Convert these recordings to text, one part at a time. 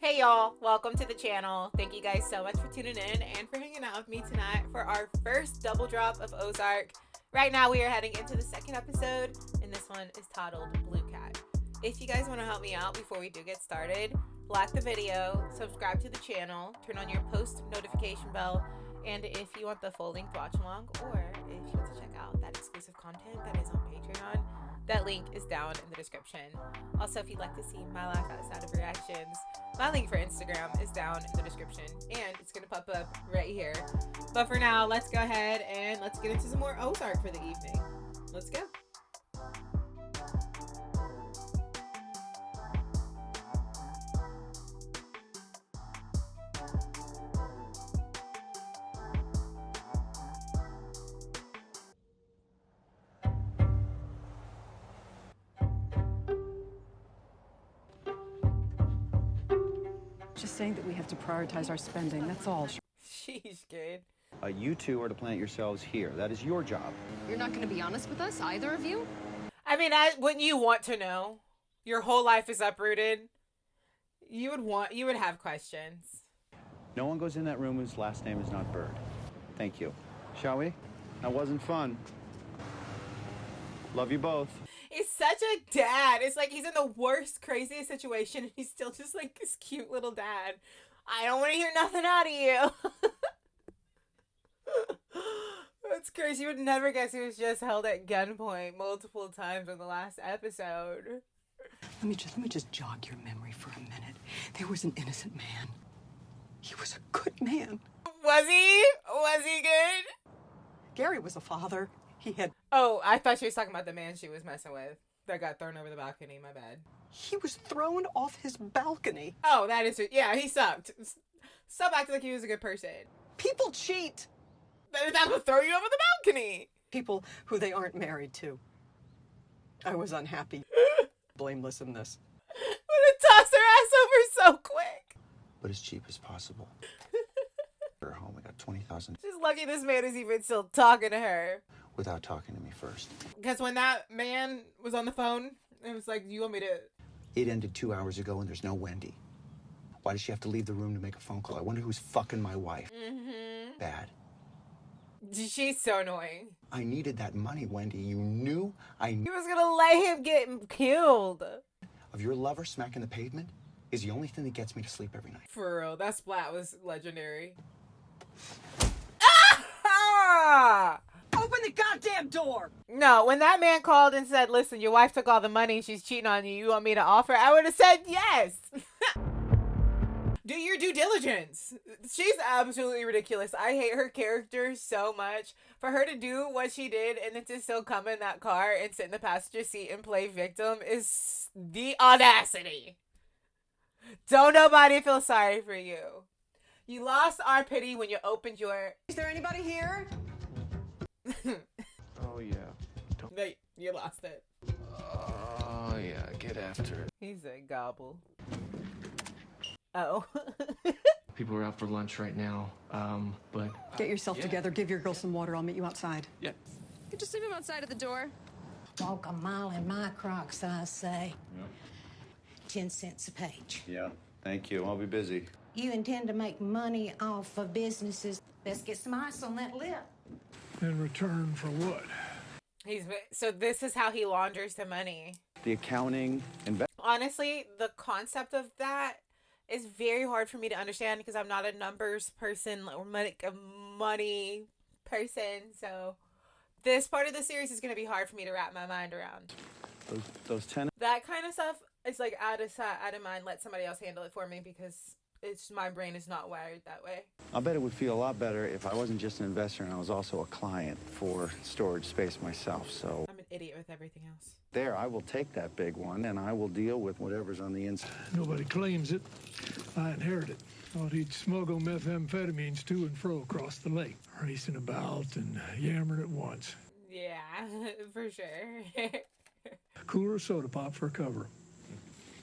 Hey y'all, welcome to the channel. Thank you guys so much for tuning in and for hanging out with me tonight for our first double drop of Ozark. Right now we are heading into the second episode and this one is titled Blue Cat. If you guys want to help me out before we do get started, like the video, subscribe to the channel, turn on your post notification bell, and if you want the full length watch along or if you want to check out that exclusive content that is on Patreon, that link is down in the description. Also, if you'd like to see my life outside of reactions, my link for Instagram is down in the description and it's gonna pop up right here. But for now, let's go ahead and let's get into some more Ozark for the evening. Let's go. Just saying that we have to prioritize our spending, that's all. She's good. You two are to plant yourselves here. That is your job. You're not going to be honest with us, either of you? I mean, wouldn't you want to know? Your whole life is uprooted. You would have questions. No one goes in that room whose last name is not Bird. Thank you. Shall we? That wasn't fun. Love you both. He's such a dad. It's like he's in the worst, craziest situation and he's still just like this cute little dad. I don't want to hear nothing out of you. That's crazy. You would never guess he was just held at gunpoint multiple times in the last episode. Let me just jog your memory for a minute. There was an innocent man. He was a good man. Was he? Was he good? Gary was a father. He had... Oh, I thought she was talking about the man she was messing with that got thrown over the balcony. My bad. He was thrown off his balcony. Oh, that is it. Yeah, he sucked. Stop acting like he was a good person. People cheat. That would throw you over the balcony. People who they aren't married to. I was unhappy. Blameless in this. Would have tossed her ass over so quick. But as cheap as possible. We're home. We got 20,000 She's lucky this man is even still talking to her. without talking to me first. Because when that man was on the phone, it was like, you want me to... It ended 2 hours ago and there's no Wendy. Why does she have to leave the room to make a phone call? I wonder who's fucking my wife. Mm-hmm. Bad. She's so annoying. I needed that money, Wendy. You knew I knew. He was gonna let him get killed. Of your lover smacking the pavement is the only thing that gets me to sleep every night. For real, that splat was legendary. Ah! Open the goddamn door! No, when that man called and said, listen, your wife took all the money and she's cheating on you, you want me to offer? I would have said yes. Do your due diligence. She's absolutely ridiculous. I hate her character so much. For her to do what she did and then to still come in that car and sit in the passenger seat and play victim is the audacity. Don't nobody feel sorry for you. You lost our pity when you opened your... Is there anybody here? Oh, yeah. No, you lost it. Oh, yeah. Get after it. He said gobble. Oh. People are out for lunch right now, but... Get yourself together. Give your girl some water. I'll meet you outside. Yeah. You just leave him outside at the door. Walk a mile in my Crocs, I say. 10 cents a page. Yeah, thank you. I'll be busy. You intend to make money off of businesses. Let's get some ice on that lip. In return for what? So this is how he launders the money. The accounting, Honestly, the concept of that is very hard for me to understand because I'm not a numbers person or a money person. So this part of the series is going to be hard for me to wrap my mind around. those 10. That kind of stuff is like out of sight, out of mind. Let somebody else handle it for me because my brain is not wired that way. I'll bet it would feel a lot better if I wasn't just an investor and I was also a client for storage space myself. So I'm an idiot with everything else. there, I will take that big one and I will deal with whatever's on the inside. Nobody claims it. I inherited. Thought he'd smuggle methamphetamines to and fro across the lake, racing about and yammering at once. Yeah, for sure. Cooler soda pop for cover.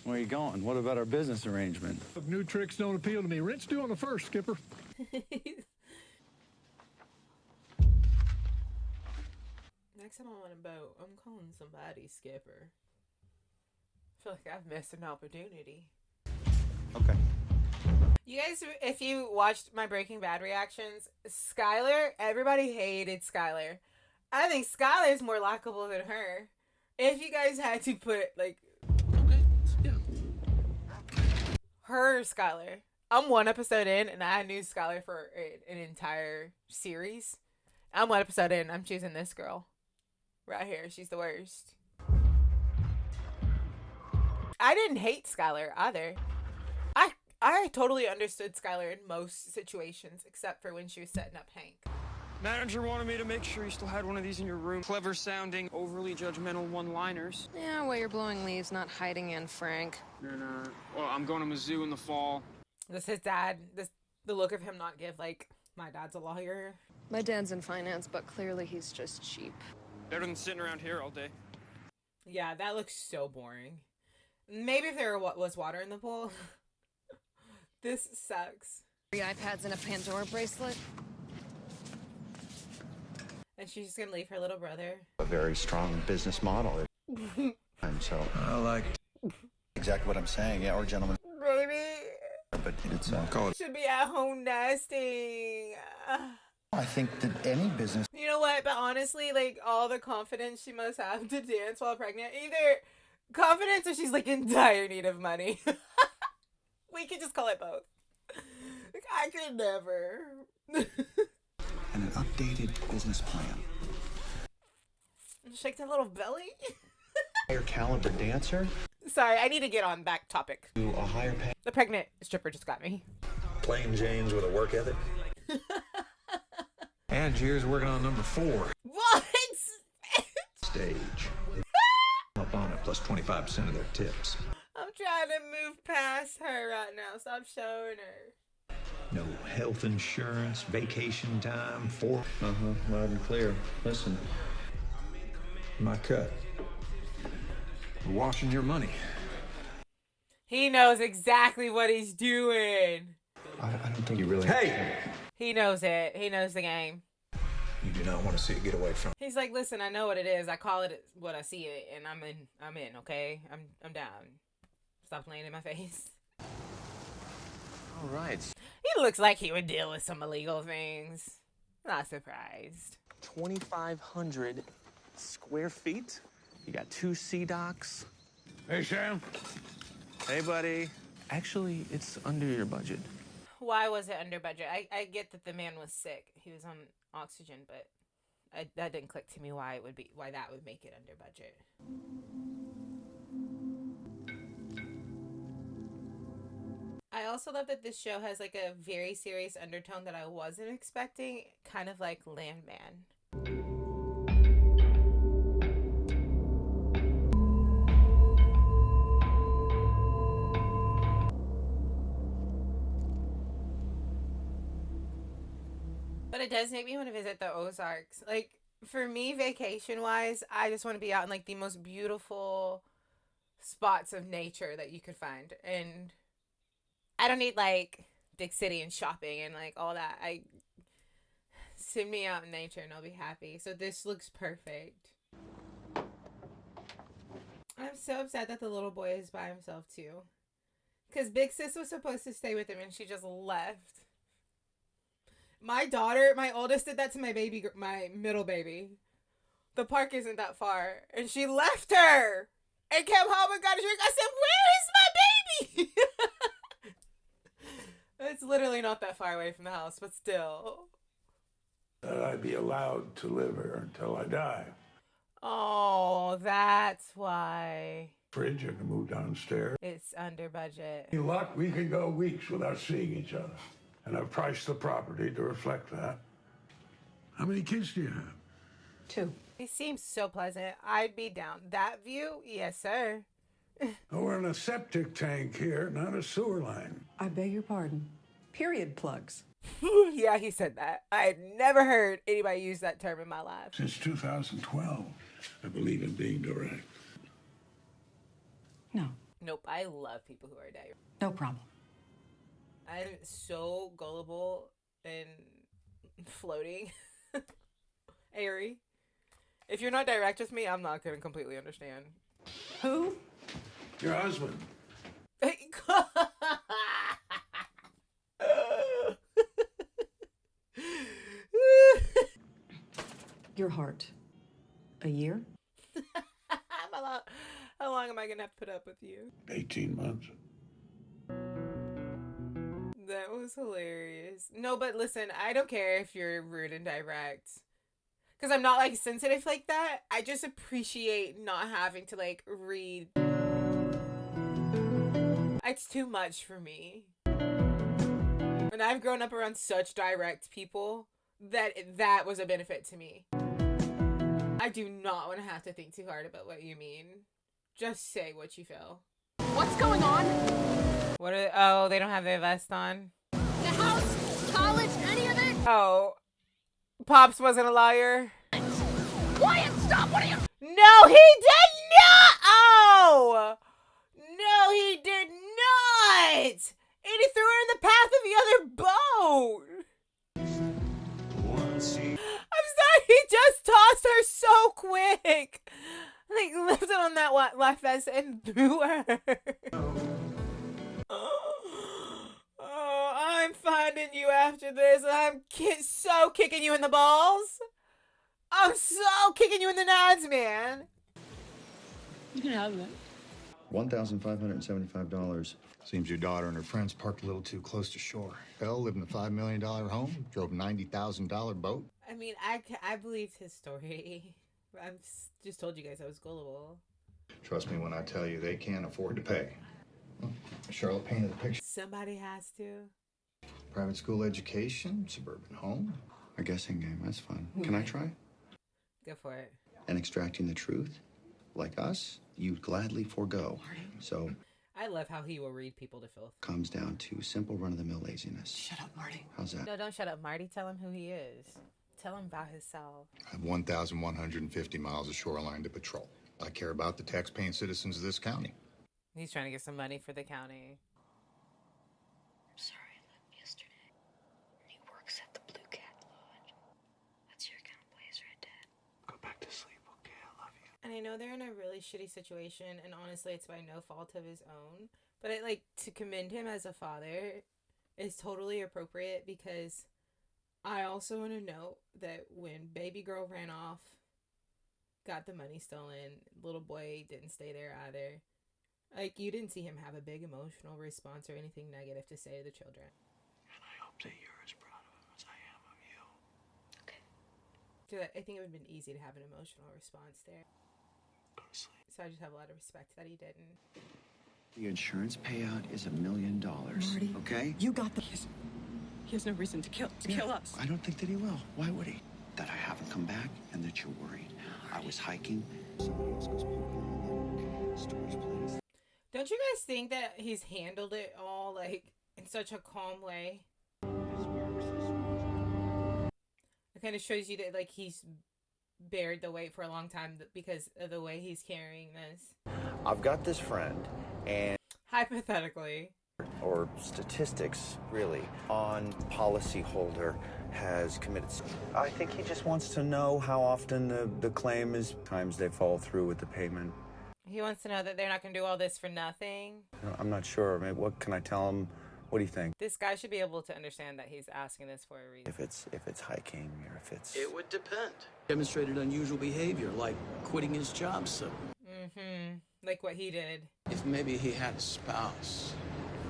Where are you going? What about our business arrangement? Look, new tricks don't appeal to me. Rent's due on the first, Skipper. Next time I'm on a boat, I'm calling somebody Skipper. I feel like I've missed an opportunity. Okay. You guys, if you watched my Breaking Bad reactions, Skylar, everybody hated Skylar. I think Skylar's more likable than her. If you guys had to put, like, Okay. Yeah. her or Skylar. I'm one episode in, and I knew Skylar for an entire series. I'm one episode in, I'm choosing this girl. Right here, she's the worst. I didn't hate Skylar either. I totally understood Skylar in most situations, except for when she was setting up Hank. Manager wanted me to make sure you still had one of these in your room. Clever sounding, overly judgmental one-liners. Yeah, while you're blowing leaves, not hiding in, Frank. And, well, I'm going to Mizzou in the fall. This his dad. The look of him not give like my dad's a lawyer. My dad's in finance, but clearly he's just cheap. Better than sitting around here all day. Yeah, that looks so boring. Maybe if there was water in the pool. This sucks. 3 iPads and a Pandora bracelet. And she's just gonna leave her little brother. A very strong business model. And so I like exactly what I'm saying. Yeah, or gentlemen. Baby. But it's call it. Should be at home nesting. I think that any business. You know what? But honestly, like, all the confidence she must have to dance while pregnant. Either confidence or she's, like, in dire need of money. We could just call it both. Like, I could never. And an updated business plan. Shake that little belly. Higher caliber dancer. Sorry, I need to get on back topic. To a higher pay. The pregnant stripper just got me. Plain Jane's with a work ethic. Angier's working on number 4. What? Stage. Up on it, plus 25% of their tips. I'm trying to move past her right now. Stop showing her. No health insurance, vacation time, 4. Loud and clear. Listen. My cut. We're washing your money. He knows exactly what he's doing. I don't think you really. Hey! He knows it. He knows the game. You do not want to see it get away from. He's like, listen, I know what it is. I call it what I see it, and I'm in. Okay, I'm down. Stop playing in my face. All right. He looks like he would deal with some illegal things. Not surprised. 2,500 square feet. You got 2 sea docks. Hey, Sam. Hey, buddy. Actually, it's under your budget. Why was it under budget? I get that the man was sick. He was on oxygen, but that didn't click to me why that would make it under budget. I also love that this show has like a very serious undertone that I wasn't expecting, kind of like Landman. But it does make me want to visit the Ozarks. Like, for me, vacation-wise, I just want to be out in, like, the most beautiful spots of nature that you could find. And I don't need, like, big city and shopping and, like, all that. Send me out in nature and I'll be happy. So this looks perfect. I'm so upset that the little boy is by himself, too. Because Big Sis was supposed to stay with him and she just left. My daughter, my oldest, did that to my middle baby. The park isn't that far. And she left her and came home and got a drink. I said, where is my baby? It's literally not that far away from the house, but still. That I'd be allowed to live here until I die. Oh, that's why. Fridge, I can move downstairs. It's under budget. Any luck, we can go weeks without seeing each other. And I've priced the property to reflect that. How many kids do you have? 2. He seems so pleasant. I'd be down. That view? Yes, sir. Oh, we're in a septic tank here, not a sewer line. I beg your pardon. Period plugs. Yeah, he said that. I had never heard anybody use that term in my life. Since 2012, I believe in being direct. No, Nope, I love people who are direct. no problem. I'm so gullible and floating. Airy. If you're not direct with me, I'm not going to completely understand. Who? Your husband. your heart? A year? How long am I gonna have to put up with you? 18 months. That was hilarious. No, but listen, I don't care if you're rude and direct. Because I'm not, like, sensitive like that. I just appreciate not having to, like, read. It's too much for me. And I've grown up around such direct people that was a benefit to me. I do not want to have to think too hard about what you mean. Just say what you feel. What's going on? Oh, they don't have their vest on? The house, college, any of it? Oh, Pops wasn't a liar? Quiet, stop, what are you? No, he did not! Oh! No, he did not! And he threw her in the path of the other boat! I'm sorry, he just tossed her so quick! Like, lifted on that life vest and threw her. Oh, I'm finding you after this. I'm so kicking you in the balls. I'm so kicking you in the nads, man. You can have that. $1,575. Seems your daughter and her friends parked a little too close to shore. Belle lived in a $5 million home, drove a $90,000 boat. I mean, I believed his story. I've just told you guys I was gullible. Trust me when I tell you they can't afford to pay. Well, Charlotte painted the picture. Somebody has to. Private school education, suburban home. A guessing game, that's fun. Can I try? Go for it. And extracting the truth, like us, you'd gladly forego. So, I love how he will read people to filth. comes down to simple run-of-the-mill laziness. Shut up, Marty. How's that? No, don't shut up, Marty. Tell him who he is. Tell him about himself. I have 1,150 miles of shoreline to patrol. I care about the tax-paying citizens of this county. He's trying to get some money for the county. I'm sorry I left yesterday. He works at the Blue Cat Lodge. That's your kind of place, right, Dad? Go back to sleep, okay? I love you. And I know they're in a really shitty situation, and honestly, it's by no fault of his own. But I like to commend him as a father is totally appropriate, because I also want to note that when baby girl ran off, got the money stolen, little boy didn't stay there either. Like, you didn't see him have a big emotional response or anything negative to say to the children. And I hope that you're as proud of him as I am of you. Okay. So I think it would have been easy to have an emotional response there. Go to sleep. So I just have a lot of respect that he didn't. The insurance payout is $1 million. Marty, okay? You got the... He has no reason to kill us. I don't think that he will. Why would he? That I haven't come back and that you're worried. I was hiking. Somebody else goes parking in the storage place. Don't you guys think that he's handled it all, like, in such a calm way? It kind of shows you that, like, he's bared the weight for a long time because of the way he's carrying this. I've got this friend, and... Hypothetically. Or statistics, really, on policyholder has committed... I think he just wants to know how often the claim is... Times they fall through with the payment. He wants to know that they're not going to do all this for nothing. I'm not sure. I mean, what can I tell him? What do you think? This guy should be able to understand that he's asking this for a reason. If it's hiking or if it's... It would depend. Demonstrated unusual behavior, like quitting his job suddenly. Mm-hmm. Like what he did. If maybe he had a spouse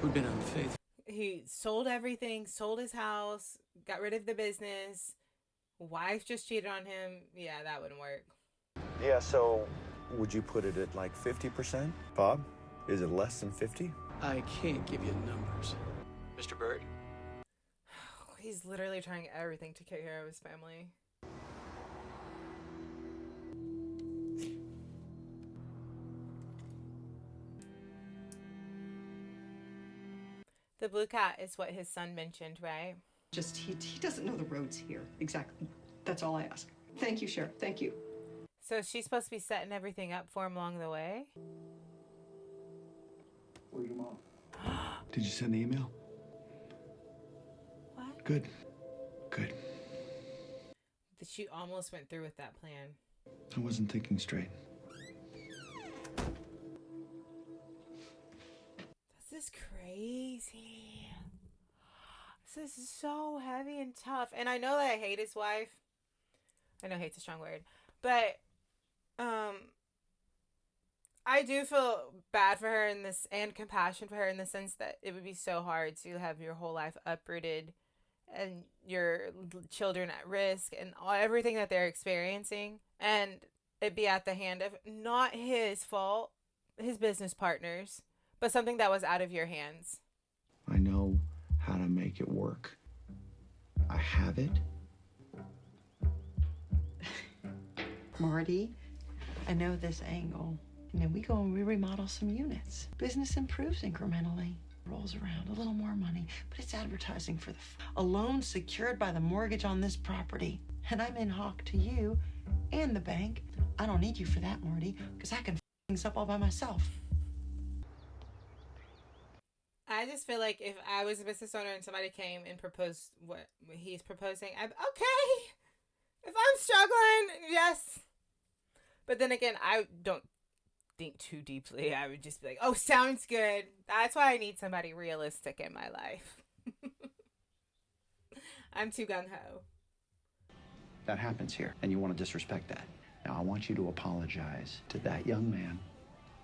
who'd been unfaithful. He sold everything, sold his house, got rid of the business. Wife just cheated on him. Yeah, that wouldn't work. Yeah, so would you put it at like 50%? Bob, is it less than 50? I can't give you numbers. Mr. Bird? He's literally trying everything to take care of his family. The Blue Cat is what his son mentioned, right? Just, he doesn't know the roads here. Exactly. That's all I ask. Thank you, Sheriff. Thank you. So she's supposed to be setting everything up for him along the way? Where's your mom? Did you send the email? What? Good. Good. That she almost went through with that plan. I wasn't thinking straight. This is crazy. This is so heavy and tough. And I know that I hate his wife, I know hate's a strong word, but I do feel bad for her in this, and compassion for her in the sense that it would be so hard to have your whole life uprooted and your children at risk and everything that they're experiencing, and it be at the hand of not his fault, his business partners, but something that was out of your hands. I know how to make it work. I have it. Marty, I know this angle. And then we go and we remodel some units. Business improves incrementally. Rolls around, a little more money, but it's advertising for a loan secured by the mortgage on this property. And I'm in hock to you and the bank. I don't need you for that, Marty, because I can f things up all by myself. I just feel like if I was a business owner and somebody came and proposed what he's proposing, I'd okay. If I'm struggling, yes. But then again, I don't think too deeply. I would just be like, oh, sounds good. That's why I need somebody realistic in my life. I'm too gung-ho. That happens here, and you want to disrespect that. Now, I want you to apologize to that young man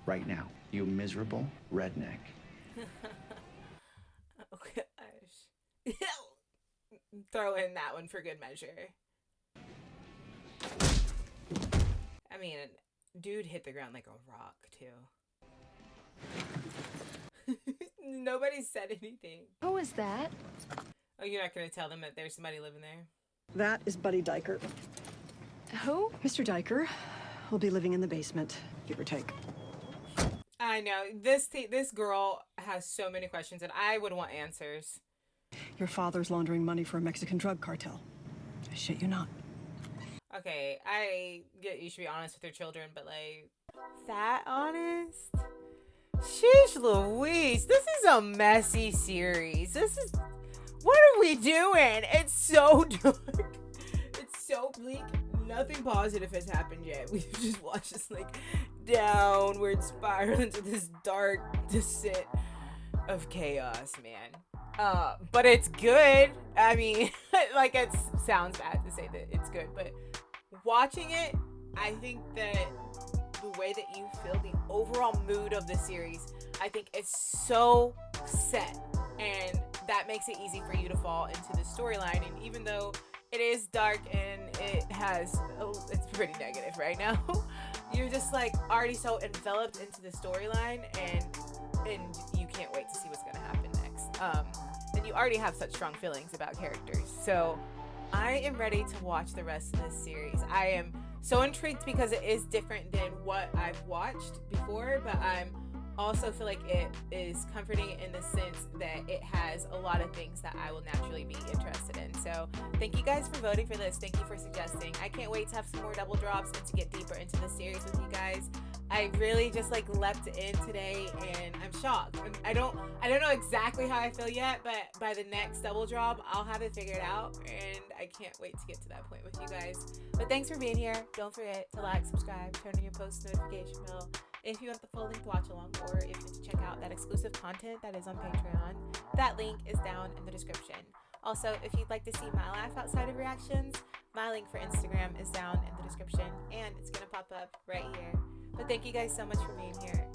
right now. You miserable redneck. Oh, gosh. Throw in that one for good measure. I mean, dude hit the ground like a rock, too. Nobody said anything. Who is that? Oh, you're not going to tell them that there's somebody living there? That is Buddy Diker. Who? Mr. Diker will be living in the basement, give or take. I know. This girl has so many questions, and I would want answers. Your father's laundering money for a Mexican drug cartel. I shit you not. Okay, I get you should be honest with your children, but like, that honest? Sheesh Louise, this is a messy series. What are we doing? It's so dark. It's so bleak. Nothing positive has happened yet. We've just watched this like downward spiral into this dark descent of chaos, man. But it's good. I mean, like, it sounds bad to say that it's good, but watching it, I think that the way that you feel, the overall mood of the series, I think it's so set, and that makes it easy for you to fall into the storyline. And even though it is dark and it's pretty negative right now, you're just like already so enveloped into the storyline, and you can't wait to see what's gonna happen next. And you already have such strong feelings about characters, so I am ready to watch the rest of this series. I am so intrigued because it is different than what I've watched before, but I'm also feel like it is comforting in the sense that it has a lot of things that I will naturally be interested in. So thank you guys for voting for this. Thank you for suggesting. I can't wait to have some more double drops and to get deeper into the series with you guys. I really just like leapt in today, and I'm shocked. I don't know exactly how I feel yet, but by the next double drop, I'll have it figured out, and I can't wait to get to that point with you guys. But thanks for being here. Don't forget to like, subscribe, turn on your post notification bell if you want the full length watch along, or if you want to check out that exclusive content that is on Patreon. That link is down in the description. Also, if you'd like to see my laugh outside of reactions, my link for Instagram is down in the description, and it's gonna pop up right here. But thank you guys so much for being here.